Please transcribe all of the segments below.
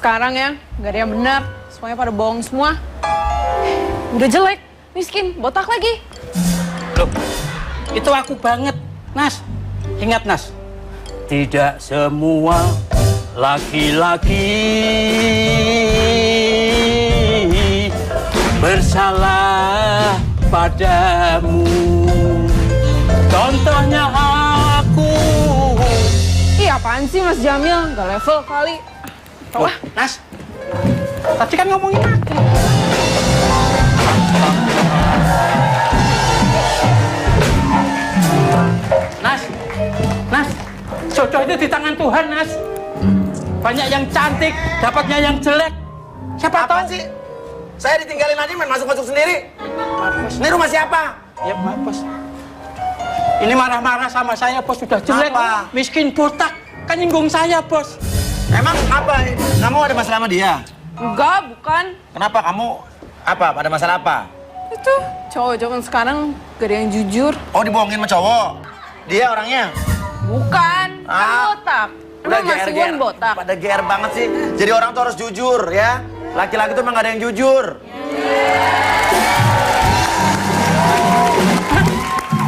sekarang ya, gak ada yang benar. Semuanya pada bohong semua. Udah jelek, miskin, botak lagi. Loh, itu aku banget, Nas. Ingat, Nas. Tidak semua laki-laki bersalah padamu. Contohnya aku. Ih, apaan sih Mas Jamil? Gak level kali. Wah, Nas. Tadi kan ngomongin aku. Nas, jodoh itu di tangan Tuhan, Nas. Banyak yang cantik, dapatnya yang jelek. Siapa tahu sih? Saya ditinggalin aja main masuk-masuk sendiri. Ini rumah siapa? Ya, maaf, Bos. Ini marah-marah sama saya, Bos. Sudah jelek, apa? miskin, botak. Kan nyinggung saya, Bos. Emang apa? Kamu ada masalah sama dia? Enggak, bukan. Kenapa kamu apa? Ada masalah apa? Itu cowok zaman sekarang gak ada yang jujur. Oh, dibohongin sama cowok. Dia orangnya? Bukan, kan botak. Udah Emang masih GR. botak. Pada GR banget sih. Jadi orang tuh harus jujur ya. Laki-laki tuh emang gak ada yang jujur.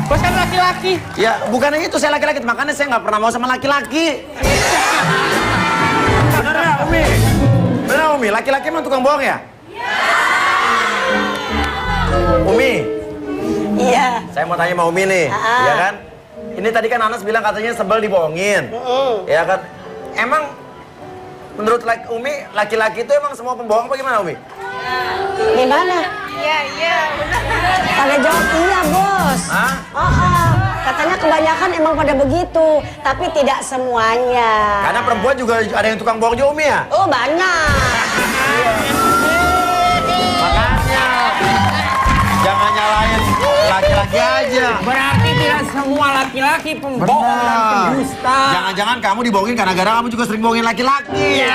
Bos kan laki-laki. Ya, bukannya itu saya laki-laki. Makanya saya nggak pernah mau sama laki-laki. Bener nggak, Umi? Bener, Umi? Laki-laki emang tukang bohong ya? Umi? Iya. Saya mau tanya sama Umi nih, ya kan? Ini tadi kan Anas bilang katanya sebel dibohongin. Ya kan? Emang menurut Umi, laki-laki itu emang semua pembohong apa gimana, Umi? Gimana? Iya, benar. Pada jawab iya, Bos. Hah? Katanya kebanyakan emang pada begitu, tapi tidak semuanya. Karena perempuan juga ada yang tukang bohong juga, Umi ya? Oh, banyak. Makanya jangan nyalain laki-laki aja. Berarti tidak semua laki-laki pembohong dan pendusta. Jangan-jangan kamu dibohongin karena gara kamu juga sering bohongin laki-laki.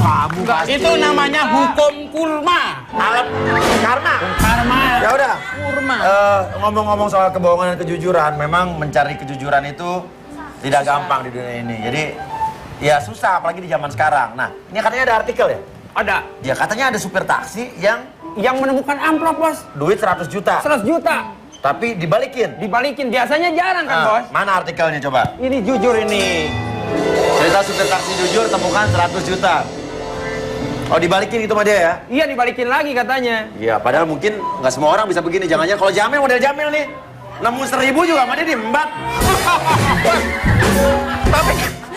Kamu pasti. Itu namanya hukum kurma. Alat karma. Karma. Ya udah. Kurma. Ngomong-ngomong soal kebohongan dan kejujuran, memang mencari kejujuran itu tidak gampang di dunia ini. Jadi ya susah, apalagi di zaman sekarang. Nah, ini katanya ada artikel ya? Ada. Ya katanya ada supir taksi Yang menemukan amplop, Bos. duit 100 juta. 100 juta. Tapi dibalikin. Dibalikin. Biasanya jarang kan, Bos? Mana artikelnya coba? Ini jujur ini. Cerita supir taksi jujur temukan 100 juta. Oh, dibalikin itu sama dia ya? Iya, dibalikin lagi katanya. Iya, padahal mungkin nggak semua orang bisa begini. Jangan-jangan kalau Jamil, model Jamil nih, nemu 1000 juga sama dia diembat.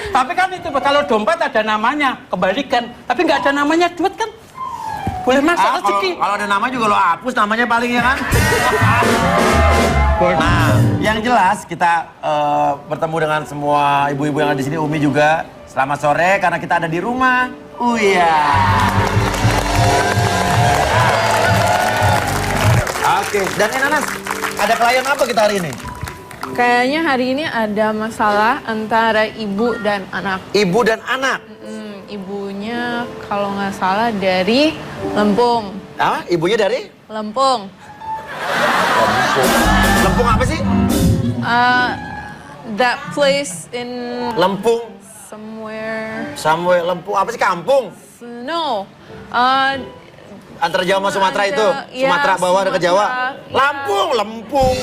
Tapi kan itu kalau dompet ada namanya, kembalikan. Tapi nggak ada namanya duit kan? Boleh masuk rezeki. Kalau ada nama juga lo hapus namanya paling ya kan? Nah, yang jelas kita bertemu dengan semua ibu-ibu yang ada di sini, Umi juga. Selamat sore karena kita ada di rumah. Uya. Oke, dan Nanas, ada klien apa kita hari ini? Kayaknya hari ini ada masalah antara ibu dan anak. Ibu dan anak. Ibunya kalau nggak salah dari Lempung. Ah, ibunya dari? Lempung. Lempung apa sih? That place in Lempung. somewhere. Lempung apa sih, kampung? No. Antara Jawa sama Sumatera itu? Iya, Sumatera bawah ada ke Jawa? Sumatera. Lampung, Lempung.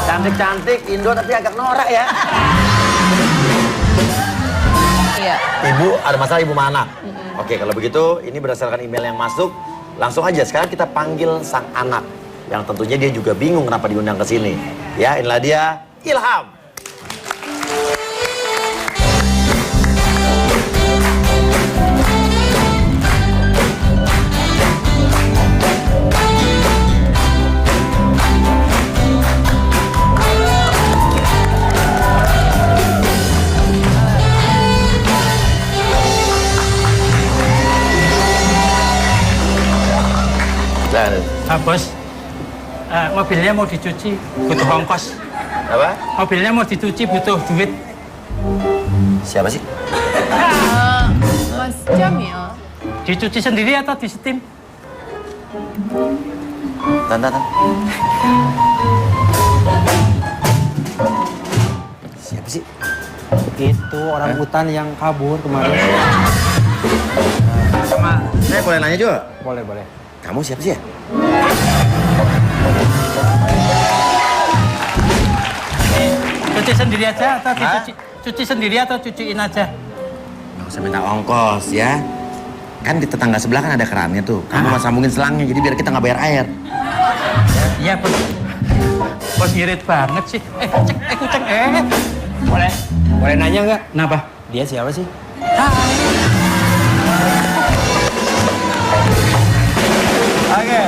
Cantik-cantik, Indo tapi agak norak ya. Iya. Ibu, ada masalah ibu sama anak? Oke, kalau begitu ini berdasarkan email yang masuk. Langsung aja, sekarang kita panggil sang anak. Yang tentunya dia juga bingung kenapa diundang ke sini. Ya, inilah dia, Ilham. Bos, mobilnya mau dicuci, butuh ongkos. Apa? Mobilnya mau dicuci, butuh duit. Siapa sih? Mas Jamil. Dicuci sendiri atau di steam? Tan. Siapa sih? Itu orang hutan yang kabur kemarin. Sama, saya boleh nanya juga? Boleh, boleh. Kamu siapa sih ya? Cuci sendiri aja atau cuci sendiri atau cuciin aja? Nggak usah minta ongkos ya. Kan di tetangga sebelah kan ada kerannya tuh. Kamu mau sambungin selangnya, jadi biar kita nggak bayar air. Iya, Bos. Bos ngirit banget sih. Kucing. Boleh nanya nggak? Kenapa? Dia siapa sih? Oke,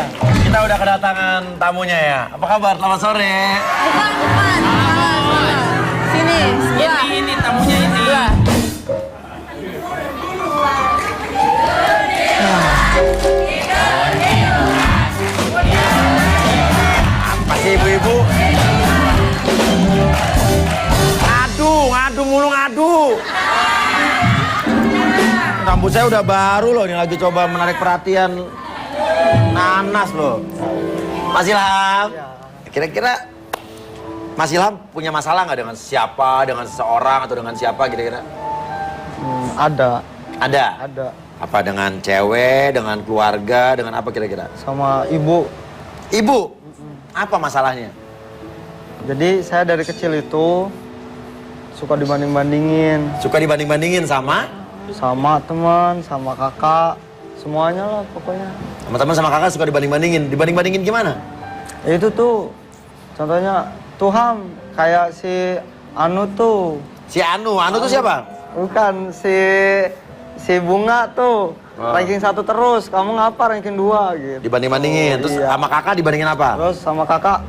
kita udah kedatangan tamunya ya. Apa kabar? Selamat sore. Bukan. Sini, sebelah. Ini tamunya ini. Sebelah. Apa sih ibu-ibu? Ngadu mulu. Rambut saya udah baru loh, ini lagi coba menarik perhatian Nanas loh. Mas Ilham, kira-kira Mas Ilham punya masalah nggak dengan siapa, dengan seseorang atau dengan siapa kira-kira? Ada. Ada? Apa dengan cewek, dengan keluarga, dengan apa kira-kira? Sama ibu. Ibu? Apa masalahnya? Jadi saya dari kecil itu suka dibanding-bandingin. Suka dibanding-bandingin sama? Sama teman, sama kakak. Semuanya lah pokoknya. Sama teman sama kakak suka dibanding-bandingin. Dibanding-bandingin gimana? Itu tuh, contohnya Tuhan kayak si Anu tuh. Si Anu tuh siapa? Bukan, si Bunga tuh. Ranking 1 terus, kamu ngapa ranking 2 gitu. Dibanding-bandingin. Terus Iya. sama kakak dibandingin apa? Terus sama kakak,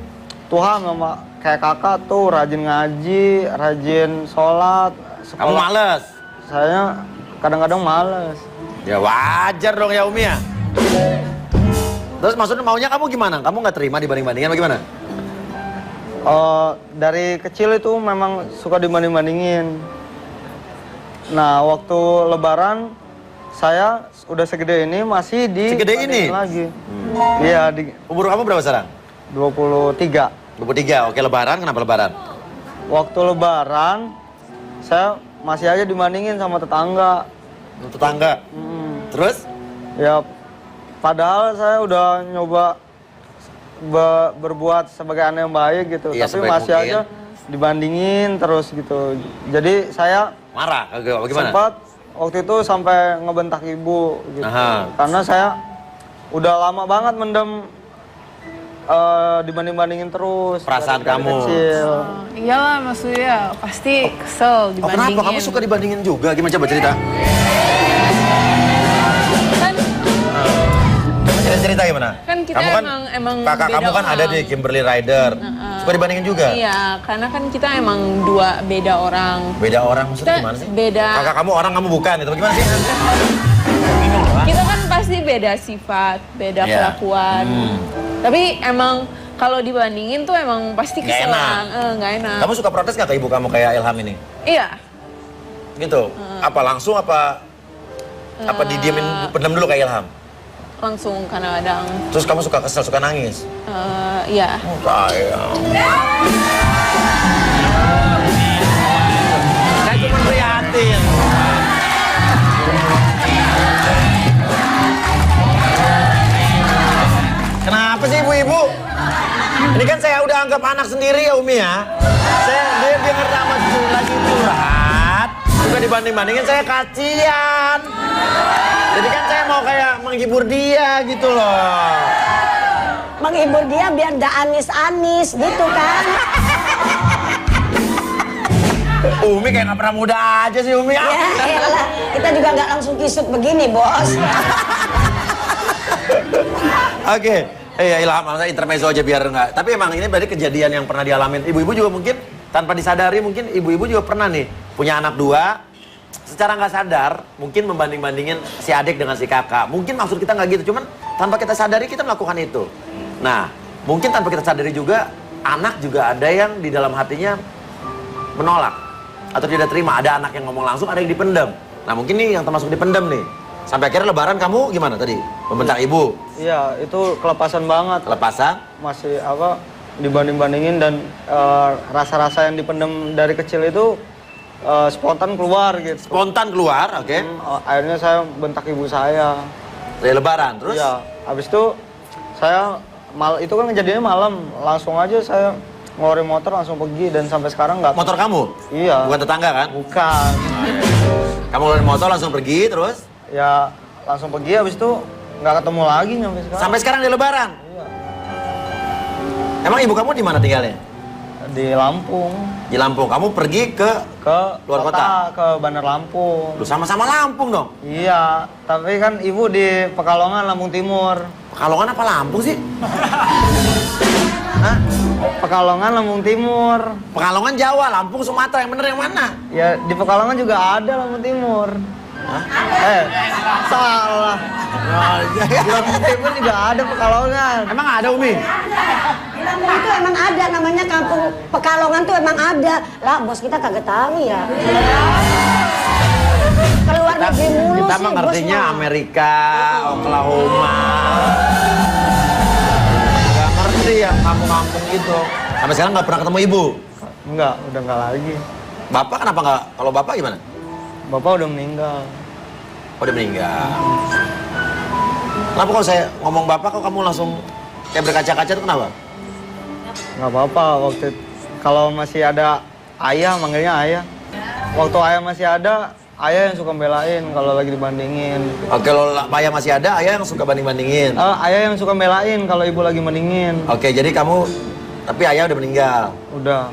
Tuhan sama kayak kakak tuh rajin ngaji, rajin sholat. Kamu males? Saya kadang-kadang males. Ya wajar dong ya Umi ya. Terus maksudnya maunya kamu gimana? Kamu nggak terima dibanding-bandingin apa gimana? Dari kecil itu memang suka dibanding-bandingin. Nah, waktu lebaran saya udah segede ini masih di Segede ini? lagi. Iya, di Umur kamu berapa sekarang? 23. 23. Oke, lebaran kenapa lebaran? Waktu lebaran saya masih aja dibandingin sama tetangga. Tetangga. Terus? Ya, padahal saya udah nyoba berbuat sebagai anak yang baik gitu, Iya, tapi sebaik masih mungkin. aja dibandingin terus gitu. Jadi saya Marah? Bagaimana? sempat waktu itu sampai ngebentak ibu gitu. Aha. Karena saya udah lama banget mendem dibanding-bandingin terus. Perasaan dari kamu. kecil. Iyalah maksudnya pasti kesel Oh dibandingin. kenapa? Kamu suka dibandingin juga? Gimana coba cerita? Kan Cerita gimana? Kan kita kamu emang kakak beda kamu kan ada orang. di Kimberly Rider. Suka dibandingin juga? Iya, karena kan kita emang beda orang. Beda orang maksudnya Kita gimana sih? beda. Kakak kamu orang, kamu bukan. Itu gimana sih? Kita kan pasti beda sifat, beda Iya. kelakuan. Tapi emang kalau dibandingin tuh emang pasti Nggak keselan. enak. Nggak enak. Kamu suka protes nggak ke ibu kamu kayak Ilham ini? Iya. Gitu? Apa langsung apa didiemin, pendam dulu kayak Ilham? Langsung kadang-kadang. Terus kamu suka kesel, suka nangis? Iya. Oh sayang. Saya cuma prihatin. Kenapa sih ibu-ibu? Ini kan saya udah anggap anak sendiri ya Umi ya. Dia denger nama lagi curhat, juga dibanding-bandingin saya kasihan. Jadi kan saya mau kayak menghibur dia gitu loh. Menghibur dia biar nggak anis-anis gitu kan. Umi kayak nggak pernah muda aja sih Umi ya. Ya elah, kita juga nggak langsung kisut begini bos. Oke, ya Ilham, maksudnya intermezzo aja biar enggak. Tapi emang ini berarti kejadian yang pernah dialamin. Ibu-ibu juga mungkin tanpa disadari mungkin ibu-ibu juga pernah nih punya anak dua. Secara nggak sadar mungkin membanding-bandingin si adik dengan si kakak. Mungkin maksud kita nggak gitu, cuman tanpa kita sadari kita melakukan itu. Nah, mungkin tanpa kita sadari juga anak juga ada yang di dalam hatinya menolak atau tidak terima. Ada anak yang ngomong langsung, ada yang dipendam. Nah mungkin nih yang termasuk dipendam nih. Sampai akhirnya lebaran kamu gimana tadi? Membentak ibu? Iya, itu kelepasan banget. Kelepasan? Masih apa dibanding-bandingin dan rasa-rasa yang dipendam dari kecil itu spontan keluar gitu. Spontan keluar, oke. Akhirnya saya bentak ibu saya. Dari lebaran, terus? Iya, habis itu saya itu kan kejadiannya malam, langsung aja saya ngeluarin motor langsung pergi dan sampai sekarang nggak. Motor kamu? Iya. Bukan tetangga kan? Bukan. Kamu ngeluarin motor langsung pergi, terus? Ya langsung pergi, habis itu nggak ketemu lagi sampai sekarang. Sampai sekarang di lebaran? Iya. Emang ibu kamu di mana tinggalnya? Di Lampung. Di Lampung. Kamu pergi ke luar kota? Ke Bandar Lampung. Lu sama-sama Lampung dong? Iya, tapi kan ibu di Pekalongan, Lampung Timur. Pekalongan apa Lampung sih? Hah? Pekalongan, Lampung Timur. Pekalongan Jawa, Lampung Sumatera, yang bener yang mana? Ya di Pekalongan juga ada Lampung Timur. Hah? Salah. Di Lampung Timur juga ada Pekalongan. Emang ada Umi? Di Lampung itu emang ada, namanya kampung Pekalongan tuh emang ada. Lah bos kita kagak tahu ya. Keluar negeri mulu Kita sih mah ngertinya bos mah. Amerika, Oklahoma. Gak ngerti yang kampung-kampung gitu. Sampai sekarang nggak pernah ketemu ibu? Enggak, udah enggak lagi. Bapak kenapa nggak? Kalau bapak gimana? Bapak udah meninggal. Oh, udah meninggal. Kenapa kalau saya ngomong bapak kok kamu langsung kayak berkaca-kaca itu kenapa? Nggak apa-apa, kalau masih ada ayah, manggilnya ayah. Waktu ayah masih ada, ayah yang suka belain kalau lagi dibandingin. Oke, kalau ayah masih ada, ayah yang suka banding-bandingin. Ayah yang suka belain kalau ibu lagi bandingin. Oke, jadi kamu, tapi ayah udah meninggal. Udah.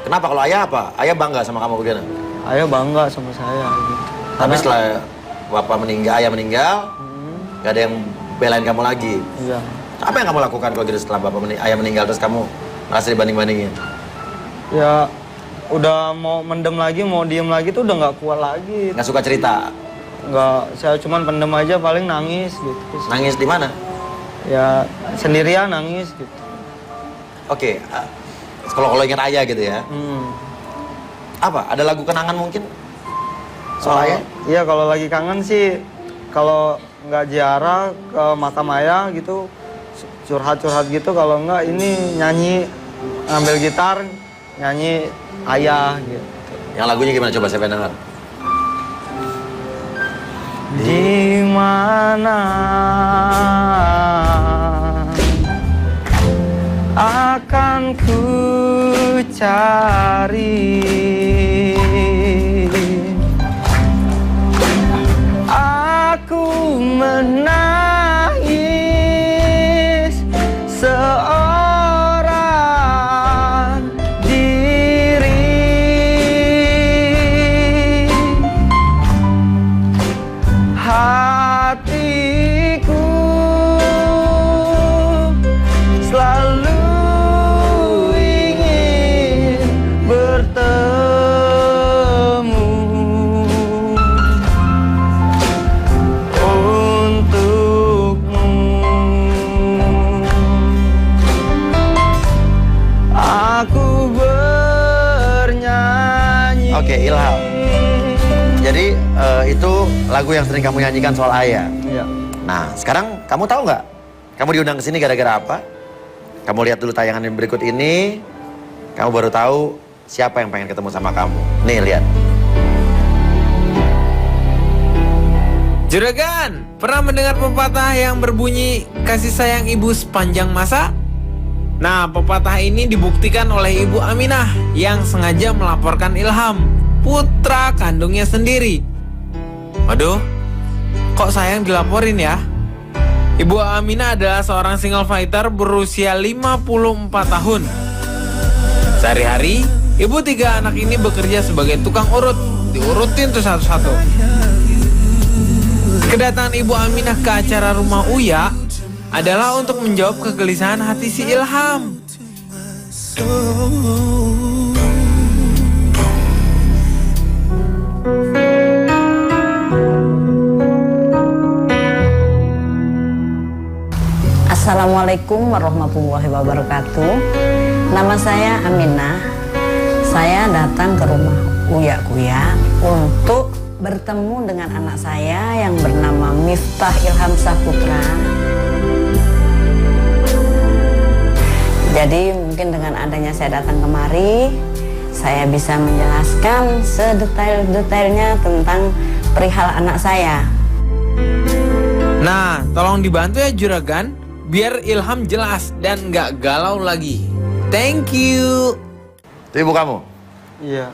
Kenapa kalau ayah apa? Ayah bangga sama kamu gimana? Ayah bangga sama saya gitu. Tapi setelah bapak meninggal, ayah meninggal, gak ada yang belain kamu lagi. Iya. Apa yang kamu lakukan kalau gitu setelah ayah meninggal terus kamu ngerasa dibanding-bandingin? Ya udah mau mendem lagi, mau diem lagi tuh udah nggak kuat lagi. Nggak suka cerita? Nggak, saya cuman pendem aja, paling nangis gitu. Nangis di mana? Ya sendirian nangis gitu. Oke, kalau ingat ayah gitu ya. Apa? Ada lagu kenangan mungkin? Soal ayah? Iya, kalau lagi kangen sih, kalau nggak ziarah ke makam ayah gitu, curhat-curhat gitu. Kalau nggak ini nyanyi, ambil gitar, nyanyi ayah gitu. Yang lagunya gimana? Coba saya pengen dengar. Di mana akan ku cari aku menangis seorang diri, hatiku selalu ingin bertemu untukmu. Aku bernyanyi. Oke, Ilham. Jadi itu lagu yang sering kamu nyanyikan soal ayah. Iya. Nah, sekarang kamu tahu nggak? Kamu diundang ke sini gara-gara apa? Kamu lihat dulu tayangan yang berikut ini. Kamu baru tahu siapa yang pengen ketemu sama kamu. Nih, lihat. Juragan, pernah mendengar pepatah yang berbunyi kasih sayang ibu sepanjang masa? Nah, pepatah ini dibuktikan oleh Ibu Aminah yang sengaja melaporkan Ilham, putra kandungnya sendiri. Waduh, kok sayang dilaporin ya? Ibu Aminah adalah seorang single fighter berusia 54 tahun. Sehari-hari, ibu 3 anak ini bekerja sebagai tukang urut, diurutin tuh satu-satu. Kedatangan Ibu Aminah ke acara rumah Uya adalah untuk menjawab kegelisahan hati si Ilham. Assalamualaikum warahmatullahi wabarakatuh. Nama saya Aminah. Saya datang ke rumah Uya Kuya untuk bertemu dengan anak saya yang bernama Miftah Ilham Saputra. Jadi mungkin dengan adanya saya datang kemari, saya bisa menjelaskan sedetail-detailnya tentang perihal anak saya. Nah, tolong dibantu ya juragan, biar Ilham jelas dan nggak galau lagi. Thank you. Itu ibu kamu? Iya.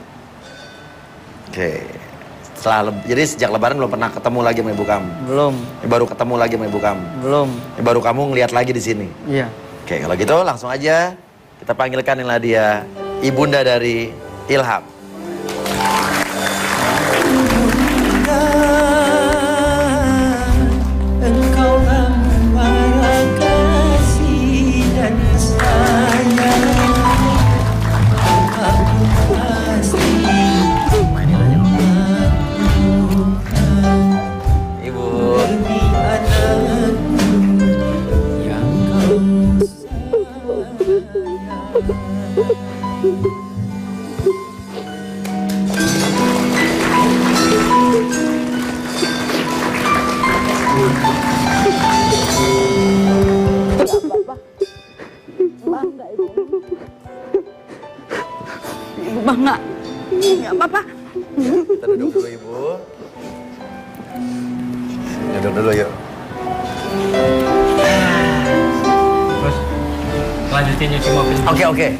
Oke. Jadi sejak lebaran belum pernah ketemu lagi sama ibu kamu? Belum. Ini baru ketemu lagi sama ibu kamu? Belum. Ini baru kamu ngeliat lagi di sini? Iya. Oke, kalau gitu langsung aja kita panggilkan inilah dia, ibunda dari Ilham. Engkaulah membara kasih dan sayang. Aku pasti Ibu. demi anakku yang kau Ibu bangga. Nggak apa-apa. Kita duduk dulu ibu. Duduk dulu yuk. Terus lanjutin nyuci mobil. Oke.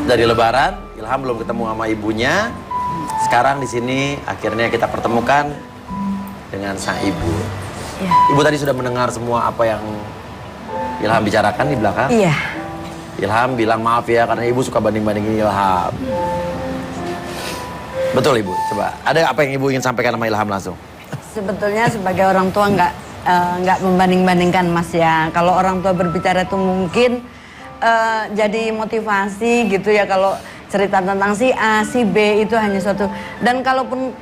Dari lebaran, Ilham belum ketemu sama ibunya. Sekarang di sini akhirnya kita pertemukan dengan sang ibu. Iya. Ibu tadi sudah mendengar semua apa yang Ilham bicarakan di belakang. Iya. Ilham bilang maaf ya karena ibu suka banding-bandingin Ilham. Betul ibu, coba. Ada apa yang ibu ingin sampaikan sama Ilham langsung? Sebetulnya sebagai orang tua nggak membanding-bandingkan Mas ya. Kalau orang tua berbicara itu mungkin jadi motivasi gitu ya. Kalau cerita tentang si A, si B itu hanya suatu. Dan kalaupun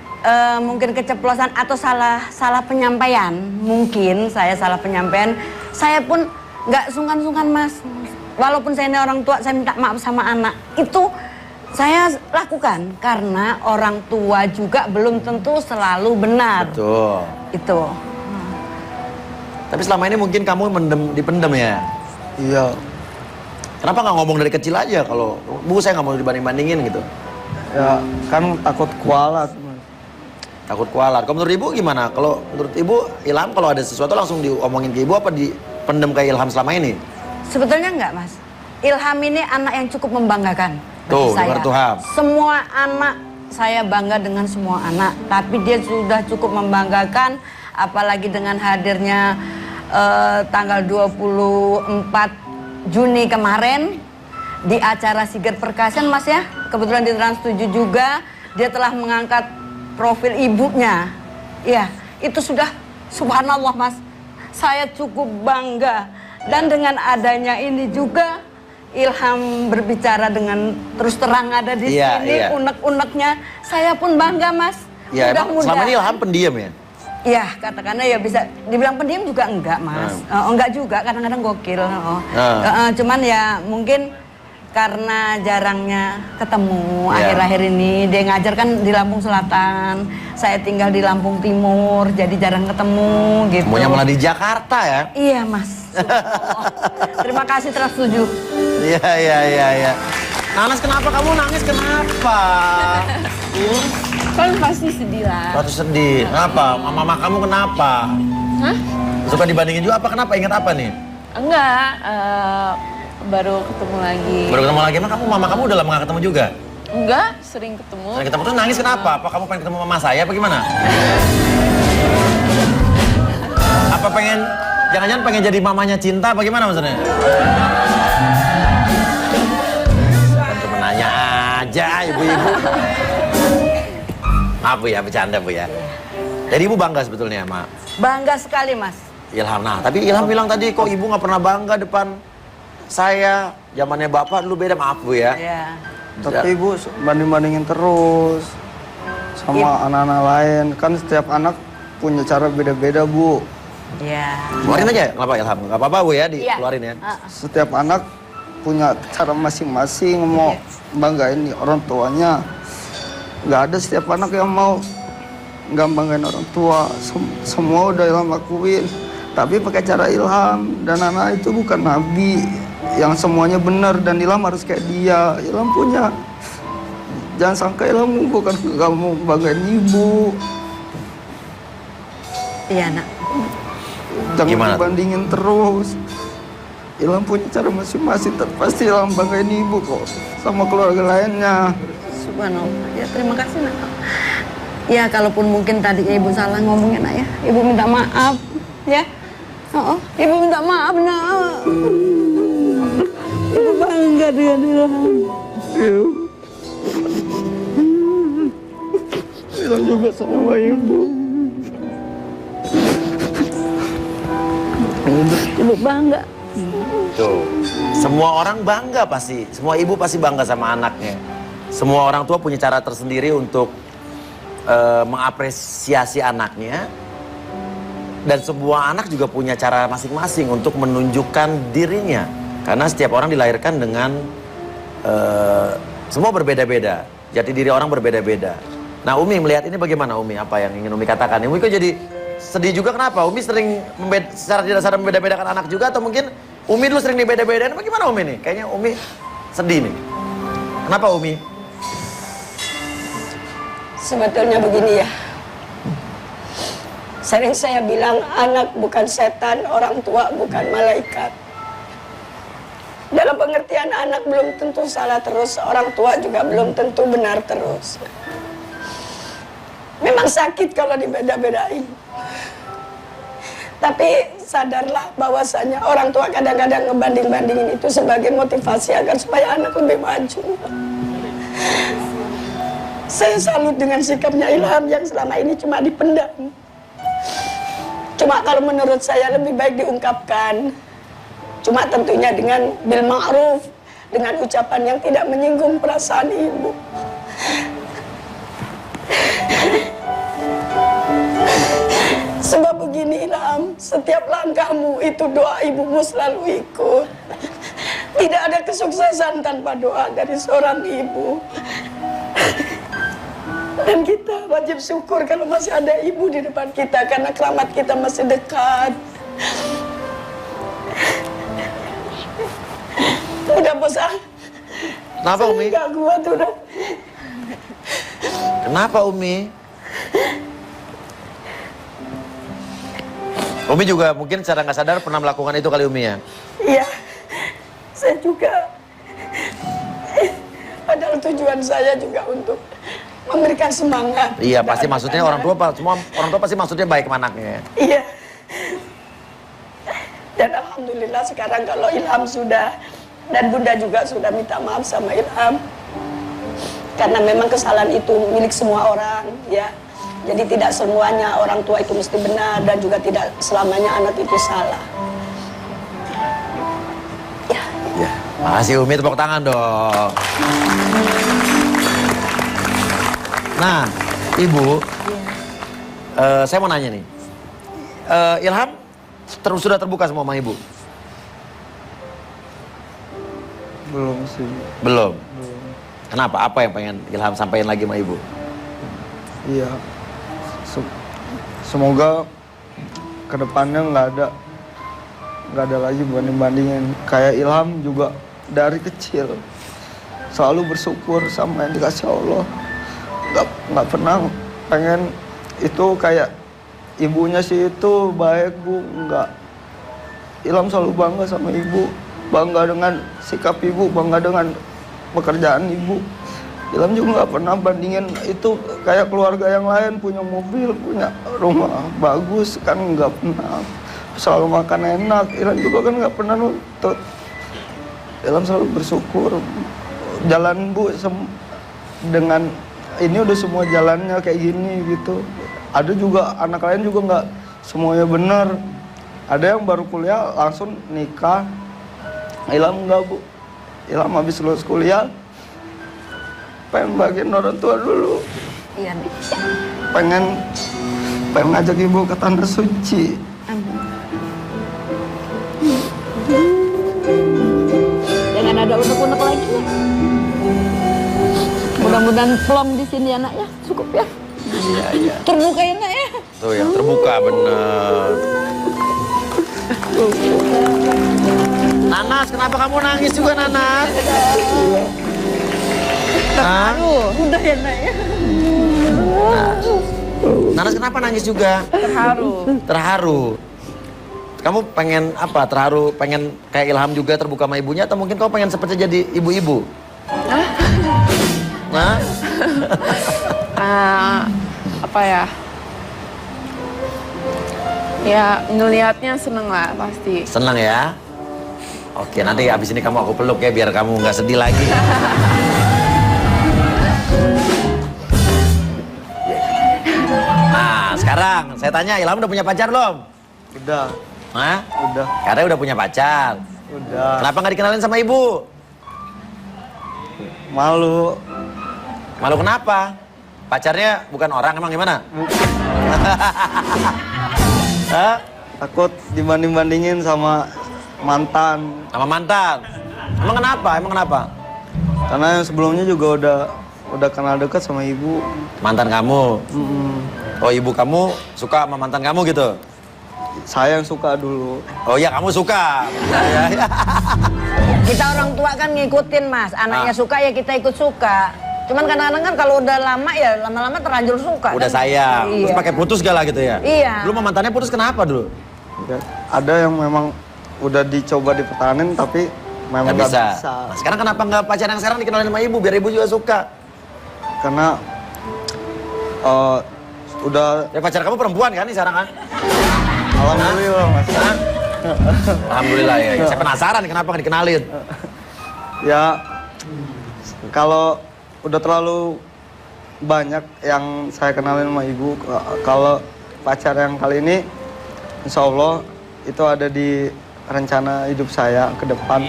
mungkin keceplosan atau salah penyampaian, mungkin saya salah penyampaian, saya pun nggak sungkan-sungkan Mas. Walaupun saya ini orang tua, saya minta maaf sama anak. Itu saya lakukan karena orang tua juga belum tentu selalu benar. Betul. Itu. Tapi selama ini mungkin kamu dipendem ya? Iya. Kenapa nggak ngomong dari kecil aja kalau bu saya nggak mau dibanding-bandingin gitu? Ya kan takut kualat. Takut kualat. Kalau menurut ibu gimana? Kalau menurut ibu Ilham kalau ada sesuatu langsung diomongin ke ibu apa dipendem kayak Ilham selama ini? Sebetulnya enggak Mas. Ilham ini anak yang cukup membanggakan bagi Tuh, saya. dengar tuh, Ham. Semua anak, saya bangga dengan semua anak. Tapi dia sudah cukup membanggakan, apalagi dengan hadirnya tanggal 24 Juni kemarin di acara Sigar Perkasian Mas ya. Kebetulan di Trans 7 juga dia telah mengangkat profil ibunya. Ya, itu sudah subhanallah Mas. Saya cukup bangga. Dan dengan adanya ini juga Ilham berbicara dengan terus terang ada di sini, unek-uneknya. Saya pun bangga Mas. Ya emang selama ini Ilham pendiam ya? Iya, katakanlah ya bisa dibilang pendiam juga enggak Mas. Enggak juga, kadang-kadang gokil. Cuman ya mungkin karena jarangnya ketemu akhir-akhir ini. Dia ngajar kan di Lampung Selatan, saya tinggal di Lampung Timur, jadi jarang ketemu gitu. Semuanya malah di Jakarta ya? Iya Mas. Terima kasih Trans 7. Iya. Nanas kenapa kamu nangis kenapa? Kan pasti sedih lah. Waktu sedih, kenapa? Mama kamu kenapa? Hah? Suka dibandingin juga apa? Kenapa? Ingat apa nih? Enggak, baru ketemu lagi. Baru ketemu lagi, emang mama kamu udah lama gak ketemu juga? Enggak, sering ketemu. Nah, ketemu tuh nangis kenapa? Apa kamu pengen ketemu mama saya apa gimana? Apa pengen, jangan-jangan pengen jadi mamanya Cinta apa gimana maksudnya? Kan cuma nanya aja ibu-ibu. Maaf Bu ya, bercanda Bu ya. Jadi ibu bangga sebetulnya sama Bangga sekali Mas. Ilham. Nah, tapi Ilham bilang tadi kok ibu nggak pernah bangga depan saya. Zamannya bapak dulu beda, maaf Bu ya. Iya. Tapi ibu banding-bandingin terus sama anak-anak lain. Kan setiap anak punya cara beda-beda Bu. Iya. Keluarin aja, nggak apa Ilham? Nggak apa-apa Bu ya, dikeluarin ya. Setiap anak punya cara masing-masing mau banggain orang tuanya. Nggak ada setiap anak yang mau nggak banggain orang tua. Semua udah Ilham lakuin. Tapi pakai cara Ilham. Dan anak itu bukan nabi. yang semuanya benar dan Ilham harus kayak dia. Ilham punya. Jangan sangka Ilham bukan kamu banggain ibu. Iya nak. Jangan Gimana? dibandingin terus. Ilham punya cara masing-masing. Pasti Ilham banggain ibu kok sama keluarga lainnya. Subhanallah. Ya terima kasih nak. Ya kalaupun mungkin tadi ibu salah ngomongin nak ya, ibu minta maaf ya. Oh, ibu minta maaf nak. Ibu bangga dengan Ilham. Ilham juga sama ibu. Ibu bangga. Tuh, semua orang bangga pasti, semua ibu pasti bangga sama anaknya. Semua orang tua punya cara tersendiri untuk mengapresiasi anaknya. Dan semua anak juga punya cara masing-masing untuk menunjukkan dirinya. Karena setiap orang dilahirkan dengan semua berbeda-beda. Jati diri orang berbeda-beda. Nah Umi melihat ini bagaimana Umi? Apa yang ingin Umi katakan? Umi kok jadi sedih juga kenapa? Umi sering secara tidak sadar membeda-bedakan anak juga atau mungkin Umi dulu sering dibeda-bedain? Bagaimana Umi nih? Kayaknya Umi sedih nih. Kenapa Umi? Sebetulnya begini ya, sering saya bilang anak bukan setan, orang tua bukan malaikat. Dalam pengertian anak belum tentu salah terus, orang tua juga belum tentu benar terus. Memang sakit kalau dibeda-bedain. Tapi sadarlah bahwasanya orang tua kadang-kadang ngebanding-bandingin itu sebagai motivasi agar supaya anak lebih maju. Saya salut dengan sikapnya Ilham yang selama ini cuma dipendam. Cuma kalau menurut saya lebih baik diungkapkan. Cuma tentunya dengan bil ma'ruf, dengan ucapan yang tidak menyinggung perasaan ibu. Sebab begini Ilham, setiap langkahmu itu doa ibumu selalu ikut. Tidak ada kesuksesan tanpa doa dari seorang ibu. Dan kita wajib syukur kalau masih ada ibu di depan kita karena keramat kita masih dekat. Udah bosan. Kenapa Umi? Gak kuat udah. Kenapa Umi? Umi juga mungkin secara nggak sadar pernah melakukan itu kali Umi ya? Iya, saya juga. Padahal tujuan saya juga untuk memberikan semangat. Iya pasti maksudnya orang tua semua orang tua pasti maksudnya baik sama anaknya. Iya. Dan alhamdulillah sekarang kalau Ilham sudah dan Bunda juga sudah minta maaf sama Ilham. Karena memang kesalahan itu milik semua orang, ya. Jadi tidak semuanya orang tua itu mesti benar dan juga tidak selamanya anak itu salah. Ya. Ya, makasih Umi, tepuk tangan dong. Nah, Ibu, saya mau nanya nih, Ilham sudah terbuka semua sama Ibu? Belum sih. Belum. Kenapa? Apa yang pengen Ilham sampaikan lagi sama Ibu? Iya. Semoga kedepannya nggak ada lagi banding-bandingin. Kayak Ilham juga dari kecil selalu bersyukur sama yang dikasih Allah. Nggak pernah pengen itu kayak ibunya sih itu baik Bu, nggak. Ilham selalu bangga sama ibu, bangga dengan sikap ibu, bangga dengan pekerjaan ibu. Ilham juga nggak pernah bandingin itu kayak keluarga yang lain punya mobil, punya rumah bagus kan, nggak pernah. Selalu makan enak, Ilham juga kan nggak pernah nuntut. Ilham selalu bersyukur. Jalan Bu dengan ini udah semua jalannya kayak gini gitu. Ada juga anak lain juga nggak semuanya benar. Ada yang baru kuliah langsung nikah. Ilham enggak Bu. Ilham habis lulus kuliah pengen bagian orang tua dulu. Iya nih. Pengen ngajak ibu ke tanah suci. Jangan ada unek-unek lagi ya. Mudah-mudahan plong di sini anaknya cukup ya. Iya, iya. Terbuka ya nak ya. Tuh yang terbuka bener. Nanas, kenapa kamu nangis juga, Nanas? Hah? Udah ya nak ya. Nanas kenapa nangis juga? Terharu. Kamu pengen apa? Terharu, pengen kayak Ilham juga terbuka sama ibunya, atau mungkin kamu pengen seperti jadi ibu-ibu? Nah? Apa ya? Ya ngelihatnya seneng lah pasti. Senang ya? Oke, nanti abis ini kamu aku peluk ya, biar kamu nggak sedih lagi. Nah, sekarang saya tanya, Ilham udah punya pacar belum? Udah. Hah? Udah. Katanya udah punya pacar. Udah. Kenapa nggak dikenalin sama ibu? Malu. Malu kenapa? Pacarnya bukan orang, emang gimana? Hah? Takut dibanding-bandingin sama mantan. Sama mantan? Emang kenapa? Emang kenapa? Karena yang sebelumnya juga udah kenal dekat sama ibu. Mantan kamu? Oh, ibu kamu suka sama mantan kamu gitu? Saya yang suka dulu. Oh ya, kamu suka. Ya. Kita orang tua kan ngikutin mas, anaknya suka ya kita ikut suka. Cuman kadang-kadang kan kalau udah lama ya lama-lama terlanjur suka. Udah kan? sayang, Iya. terus pakai putus gak lah gitu ya? Iya. Dulu sama mantannya putus kenapa dulu? Ya, ada yang memang udah dicoba dipertahanin tapi memang Gak nggak bisa. bisa. Nah, sekarang kenapa nggak pacar yang sekarang dikenalin sama ibu, biar ibu juga suka? Karena udah Ya pacar kamu perempuan kan nih sekarang kan? alhamdulillah mas. Alhamdulillah ya. Saya penasaran kenapa nggak dikenalin. Ya kalau udah terlalu banyak yang saya kenalin sama ibu, kalau pacar yang kali ini insya Allah itu ada di rencana hidup saya ke depan.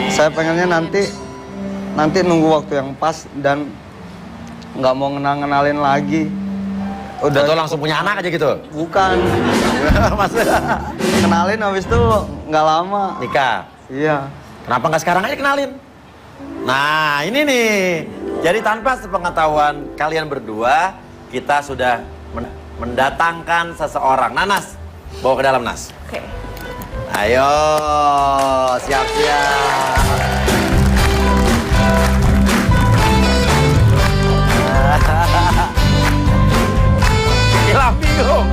Saya pengennya nanti nunggu waktu yang pas dan nggak mau kenalin lagi. Udah langsung punya anak aja gitu? Bukan. Maksudnya? Kenalin habis itu nggak lama. Nikah? Iya. Kenapa nggak sekarang aja kenalin? Nah ini nih, jadi tanpa sepengetahuan kalian berdua, kita sudah mendatangkan seseorang. Nanas, bawa ke dalam Nas. Oke. Ayo, siap-siap. Ilham bingung.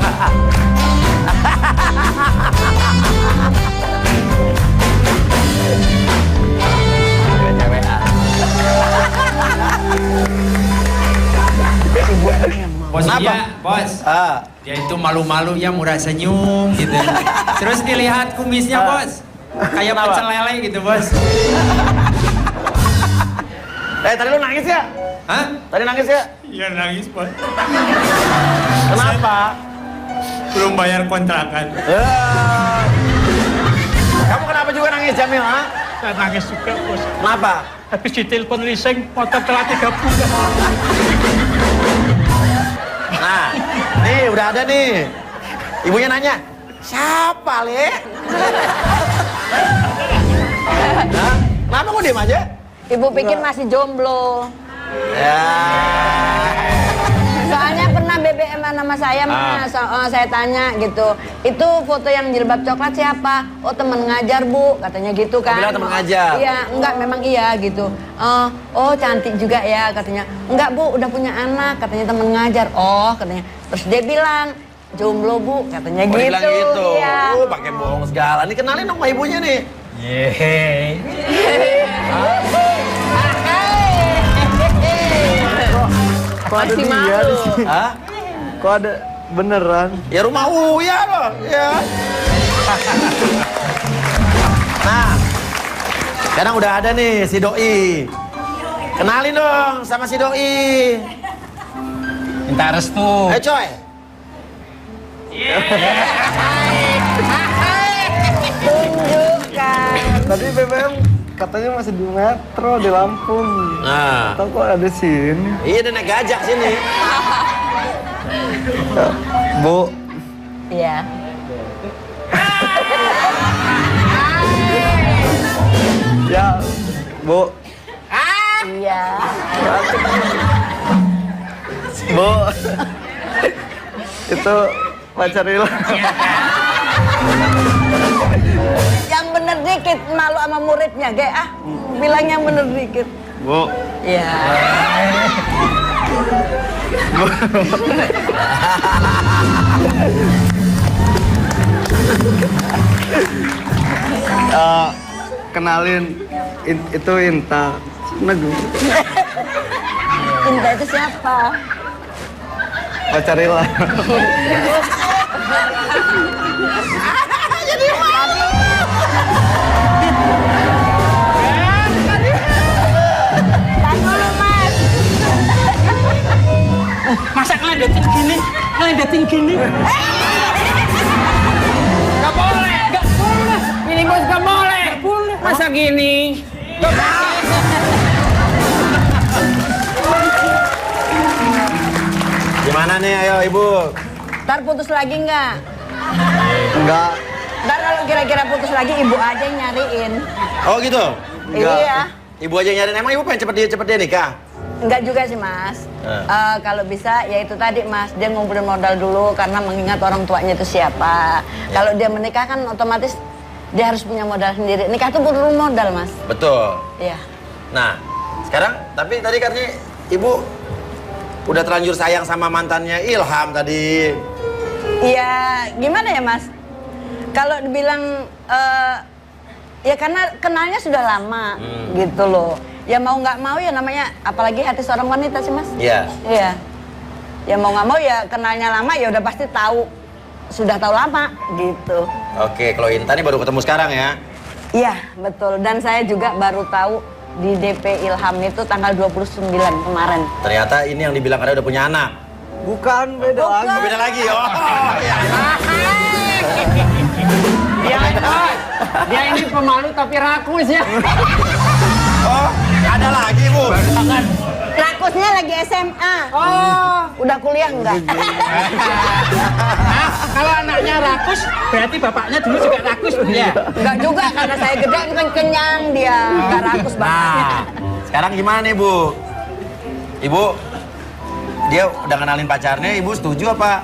Bos Kenapa? iya, bos. Dia itu malu-malu ya murah senyum gitu. Terus dilihat kumisnya bos, kayak Kenapa? pecel lele gitu bos. Tadi lu nangis ya? Hah? Tadi nangis ya? Iya nangis bos. Kenapa? Belum bayar kontrakan. Kamu kenapa juga nangis, Jamil? Ha? Saya nangis juga, bos. Kenapa? Habis ditelepon leasing, motor telah 3 bulan. Nah, nih udah ada nih. Ibunya nanya, siapa, Le? Hah? Kenapa kok diem aja? Ibu pikir masih jomblo. Ya. Soalnya pernah BBM nama saya mas, saya tanya gitu. Itu foto yang jilbab coklat siapa? Oh teman ngajar bu, katanya gitu kan. bilang teman ngajar? Iya, enggak memang iya gitu. Oh cantik juga ya katanya. Enggak bu, udah punya anak, katanya teman ngajar. Oh katanya. Terus dia bilang jomblo bu, katanya Oh, gitu. dibilang gitu. Iya. Pakai bohong segala. Nih kenalin dong sama ibunya nih. Kok ada Masih dia malu. di sini? Hah? Kok ada beneran? Ya rumah Uya loh, ya. Nah, sekarang udah ada nih si Doi. Kenalin dong sama si Doi. Minta restu. Coy. Tunjukkan. Tadi BBM katanya masih di Metro di Lampung. Nah, Tahu kok ada sini. iya dia naik gajah sini. Bu, Iya. ya, Bu. Iya. Bu. Itu pacar Ilham. Yang bener deh dikit malu sama muridnya, Ge. Bilang yang bener dikit. Bu. Iya. Kenalin, itu Inta. Nagu. Inta itu siapa? Pacar Ilham. Masa ngeledetin gini? Ngeledetin gini? Gak boleh. Gak boleh. Ini bos gak boleh. Gak boleh. Masa gini? Gimana nih, ayo Ibu? Ntar putus lagi nggak? Enggak. Ntar kalau kira-kira putus lagi, ibu aja yang nyariin. Oh gitu? Enggak. Iya. Ibu aja yang nyariin, emang Ibu pengen cepet dia nikah? Enggak juga sih, Mas. Kalau bisa, ya itu tadi, Mas. Dia ngumpulin modal dulu karena mengingat orang tuanya itu siapa. Kalau dia menikah kan otomatis dia harus punya modal sendiri. Nikah tuh perlu modal, Mas. Betul. Iya. Nah, sekarang tapi tadi katanya Ibu udah terlanjur sayang sama mantannya Ilham tadi. Iya, gimana ya, Mas? Kalau dibilang ya karena kenalnya sudah lama gitu loh. Ya mau nggak mau ya namanya, apalagi hati seorang wanita sih, Mas. Iya. Iya. Ya mau nggak mau ya kenalnya lama ya udah pasti tahu, sudah tahu lama gitu. Oke, kalau Intan ini baru ketemu sekarang ya? Iya, betul. Dan saya juga baru tahu di DP Ilham itu tanggal 29 kemarin. Ternyata ini yang dibilang karena udah punya anak. Bukan, beda lagi. Oh, beda lagi. Oh, iya. Dia ini pemalu tapi rakus ya. Oh, ada lagi, Bu. Rakusnya lagi SMA. Oh. Udah kuliah enggak? Kalau anaknya rakus, berarti bapaknya dulu juga rakus, Bu ya? Enggak juga, karena saya gede kan kenyang dia. Enggak rakus bapaknya. Nah, sekarang gimana nih, Bu? Ibu, dia udah kenalin pacarnya, Ibu setuju apa?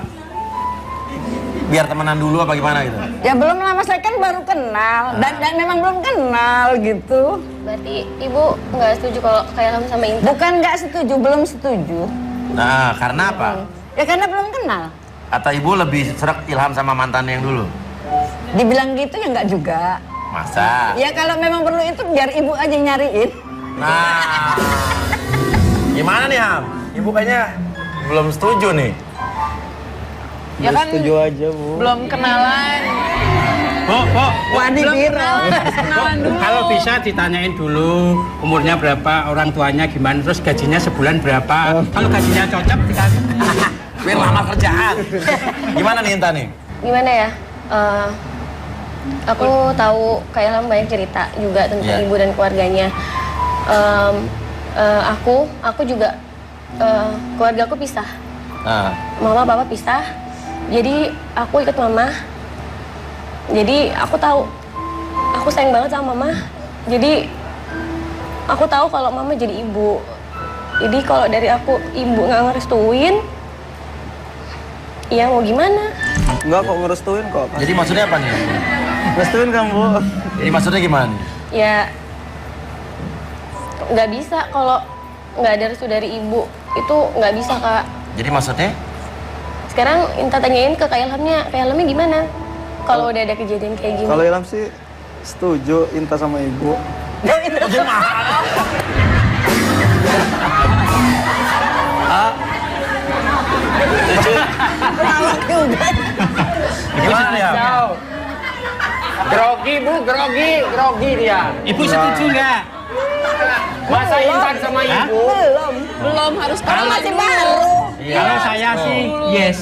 Biar temenan dulu apa gimana gitu? Ya belum lama, saya kan baru kenal. Dan memang belum kenal gitu. Berarti ibu nggak setuju kalau kayak Ilham sama Intan? Bukan nggak setuju, belum setuju. Nah, karena apa? Ya karena belum kenal. Atau Ibu lebih serak Ilham sama mantannya yang dulu? Dibilang gitu ya nggak juga. Masa? Ya kalau memang perlu itu biar ibu aja yang nyariin. Nah, gimana nih, Ham? Ibu kayaknya belum setuju nih. Ya kan Setuju aja, Bu. belum kenalan. Bu, Wadi Belum viral. kenalan dulu. kalau bisa ditanyain dulu umurnya berapa, orang tuanya gimana, terus gajinya sebulan berapa. Kalau gajinya cocok dikasih. Biar lamar kerjaan. Gimana nih Intan nih? Gimana ya? Aku tahu Kak Ilham banyak cerita juga tentang Iya. ibu dan keluarganya. Aku juga keluarga aku pisah. Nah, Mama, papa pisah. Jadi aku ikut mama. Jadi aku tahu, aku sayang banget sama mama. Jadi aku tahu kalau mama jadi ibu. Jadi kalau dari aku ibu nggak ngerestuin, ya mau gimana? Enggak kok ngerestuin kok. jadi maksudnya apa nih? Restuin kan, Bu? Jadi maksudnya gimana? Ya nggak bisa kalau nggak ada restu dari ibu. Itu nggak bisa, Kak. Jadi maksudnya? Sekarang Inta tanyain ke Kak Ilhamnya gimana? Kalau udah ada kejadian kayak gini. Kalau Ilham sih setuju Inta sama ibu. Gimana nih, Ham? Grogi bu, grogi dia. Ibu setuju nggak? Masa Intan sama ibu? Belum harus Kalau kenalan masih dulu. baru. Kalau saya sih yes.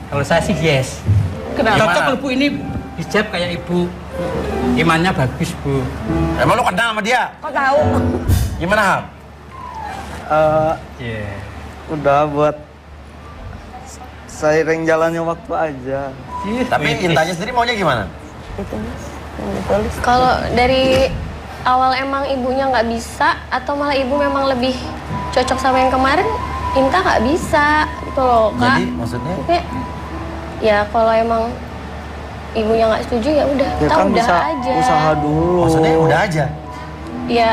Kalau saya sih yes. Kenapa? Cocok kalau Bu ini hijab kayak Ibu. Imannya bagus, Bu. Emang lu kenal sama dia? Kok tahu? Gimana, Ham? Iya. Udah buat seiring jalannya waktu aja. Tapi Intanya sendiri maunya gimana? Itu, Mas, yang ditulis. Kalau dari awal emang ibunya nggak bisa atau malah ibu memang lebih cocok sama yang kemarin, Inta nggak bisa gitu loh, Kak. Jadi maksudnya? Maksudnya, ya kalau emang ibunya nggak setuju ya udah, Ya kita kan udah bisa aja. usaha dulu. Maksudnya udah aja. Ya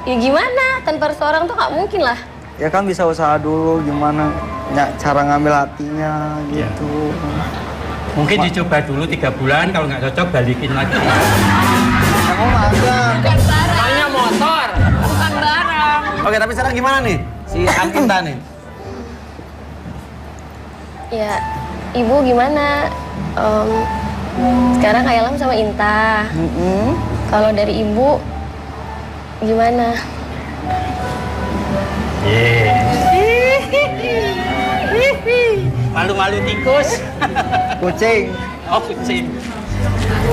gimana? Tanpa restu orang tuh nggak mungkin lah. Ya kan bisa usaha dulu gimana cara ngambil hatinya gitu. Mungkin dicoba dulu 3 bulan, kalau nggak cocok balikin lagi. Kamu magang. Namanya motor. Bukan barang. Oke, tapi sekarang gimana nih? Si Aminta nih. Ya, ibu gimana? Sekarang Kak Ilham sama Inta. Kalau dari ibu gimana? Malu-malu tikus. Kucing. Oh, kucing.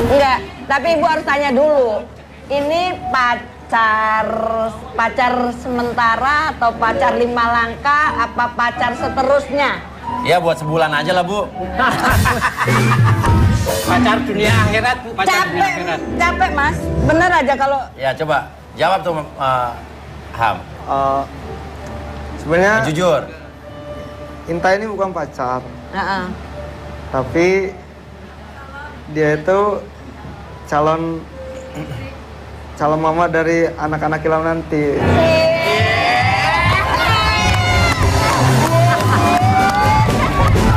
Enggak, tapi ibu harus tanya dulu. Ini pacar sementara atau pacar 5 langkah, apa pacar seterusnya? Ya buat sebulan aja lah, Bu. Pacar dunia akhirat, Bu. Pacar dunia akhirat. Capek mas. Bener aja kalau Ya coba jawab tuh Ham. Sebenarnya Jujur. Inta ini bukan pacar, Heeh. tapi dia itu calon mama dari anak-anak Ilham nanti.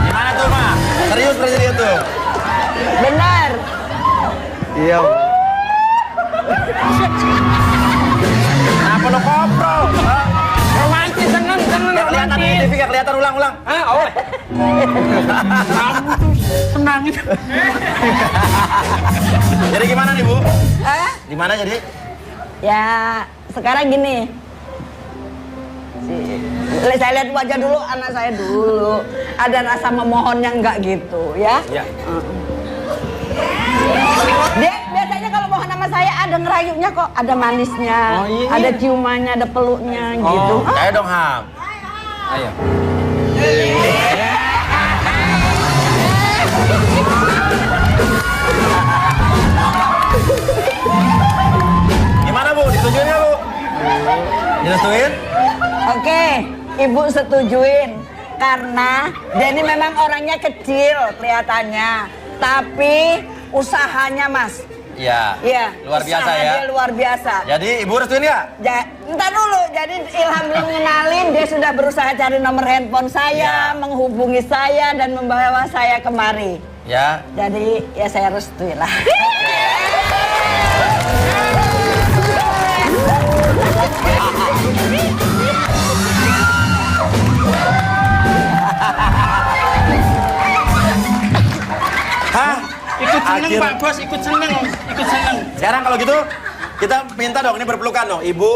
Gimana tuh, Ma? Serius berarti dia tuh? Bener. Iya. Kenapa lo kopro? Romantis, seneng Gak kelihatan di TV, gak kelihatan ulang-ulang. Oh. Kamu tuh senang itu. Jadi gimana nih, Bu? Hah? Gimana jadi? Ya sekarang gini. Saya lihat wajah dulu anak saya dulu. Ada rasa memohonnya enggak gitu ya. Ya. Dia biasanya kalau mohon sama saya ada ngerayunya kok, ada manisnya, Oh, iya. ada ciumannya, ada peluknya gitu. Ayo dong, Ham. Ayo. Gimana, Bu? Disetujuin nggak, Bu? Disetujuin? Oke, ibu setujuin karena dia ini memang orangnya kecil kelihatannya, tapi usahanya mas. Iya. Iya. Luar biasa usaha ya. Dia luar biasa. Jadi Ibu restuin nggak? Entar dulu, jadi Ilham belum ngenalin, dia sudah berusaha cari nomor handphone saya, Ya. menghubungi saya dan membawa saya kemari. Ya. Jadi ya saya restui lah. Hah? Ikut seneng, Akhir- Pak Bos, ikut seneng. Ikut seneng. Sekarang kalau gitu kita minta dong ini berpelukan dong. Ibu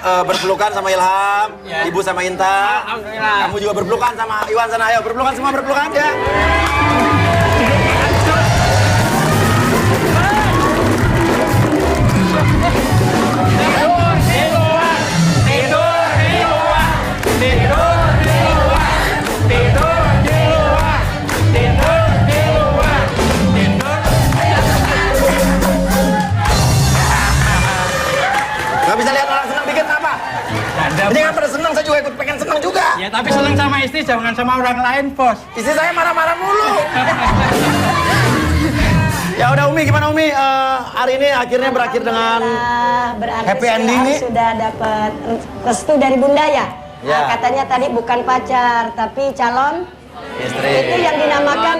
berpelukan sama Ilham, Ya. Ibu sama Inta. Alhamdulillah. Kamu juga berpelukan sama Iwan sana. Ayo berpelukan semua, berpelukan ya. Gak bisa lihat orang senang dikit apa? Ini kan pada senang, saya juga ikut pengen senang juga. Ya tapi seneng sama istri, jangan sama orang lain, Bos. Istri saya marah-marah mulu. Ya udah Umi, gimana Umi? Hari ini akhirnya berakhir dengan Berarti happy si ending Ilham nih? sudah dapat restu dari bunda ya? Ya. Katanya tadi bukan pacar, tapi calon Istri. itu yang dinamakan